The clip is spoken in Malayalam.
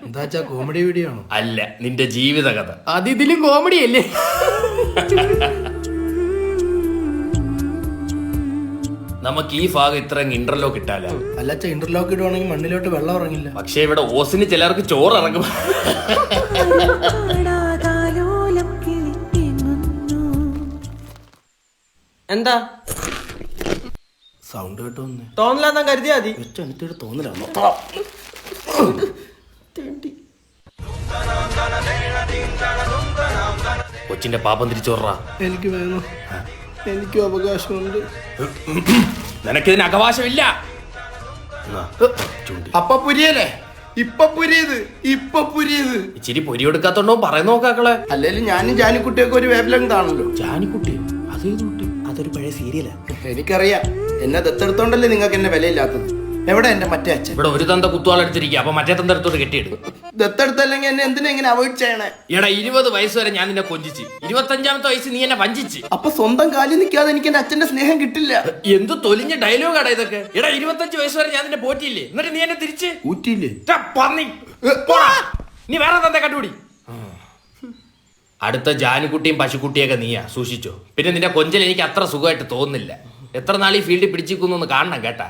എന്താ കോമഡി വീഡിയോ ആണോ? അല്ല, നിന്റെ ജീവിത കഥ. അത് ഇതിലും കോമഡി അല്ലേ? നമുക്ക് ഈ ഭാഗം ഇത്ര ഇന്റർലോക്ക് ഇട്ടാലോ? അല്ലച്ച, ഇന്റർലോക്ക് ഇടുവാണെങ്കിൽ മണ്ണിലോട്ട് വെള്ളം ഇറങ്ങില്ല. പക്ഷെ ഇവിടെ ഓസിന് ചിലർക്ക് ചോറ് ഇറങ്ങും. എന്താ സൗണ്ട് കേട്ടോ? തോന്നലാന്നാ കരുതിയാ മതി. എനിക്കൊരു തോന്നലാണോ? കൊച്ചിന്റെ പാപം തിരിച്ചോറാ. എനിക്ക് വേണം, എനിക്കും അവകാശമുണ്ട്. നിനക്കിതിന് അവകാശമില്ല. അപ്പ പുരിയല്ലേ? ഇപ്പൊ പുരിയത് ഇച്ചിരി പൊരി കൊടുക്കാത്തോണ്ടോ പറയുന്ന നോക്കാക്കളെ. അല്ലേലും ഞാനും ജാനിക്കുട്ടിയൊക്കെ ഒരു വേവ് ലെങ്ത് ആണല്ലോ. ജാനിക്കുട്ടി അതേത് കുട്ടി? അതൊരു പഴയ സീരിയലാ. എനിക്കറിയാം, എന്നെ ദത്തെടുത്തോണ്ടല്ലേ നിങ്ങൾക്ക് എന്നെ വിലയില്ലാത്തത്. എവിടെ എന്റെ മറ്റേ അച്ഛൻ? ഇവിടെ ഒരു തന്ത കുത്തുവാളെടുത്തിരിക്കുക, അപ്പൊ മറ്റേ തന്ത എടുത്തോട്ട് കെട്ടിയിടും. ദത്തെടുത്തല്ലെങ്കിൽ എന്നെ എന്തിനാ ഇങ്ങനെ അവോയ്ഡ് ചെയ്യണേ? എടാ, 20 വയസ്സ് വരെ ഞാൻ നിന്നെ കൊഞ്ചിച്ച്, 25ാമത്തെ വയസ്സ് നീ എന്നെ വഞ്ചിച്ച്. അപ്പൊ സ്വന്തം കാലിൽ നിൽക്കാതെ എനിക്ക് എന്റെ അച്ഛന്റെ സ്നേഹം കിട്ടില്ല. എന്ത് തൊലിഞ്ഞ ഡയലോഗാടാ ഇതൊക്കെ. എടാ, 25 വയസ്സ് വരെ ഞാൻ നിന്നെ പോറ്റിയില്ലേ, എന്നിട്ട് നീ എന്നെ തിരിച്ച് ഊറ്റിയില്ലേ? പന്നി പോടാ. നീ വേറെ തന്ത കണ്ടുപിടി. അടുത്ത ജാനുകുട്ടിയും പശുക്കുട്ടിയൊക്കെ നീയാ, സൂക്ഷിച്ചോ. പിന്നെ നിന്റെ കൊഞ്ചൽ എനിക്ക് അത്ര സുഖമായിട്ട് തോന്നുന്നില്ല. എത്ര നാൾ ഈ ഫീൽഡിൽ പിടിച്ചിരിക്കുന്നു കാണണം കേട്ടാ.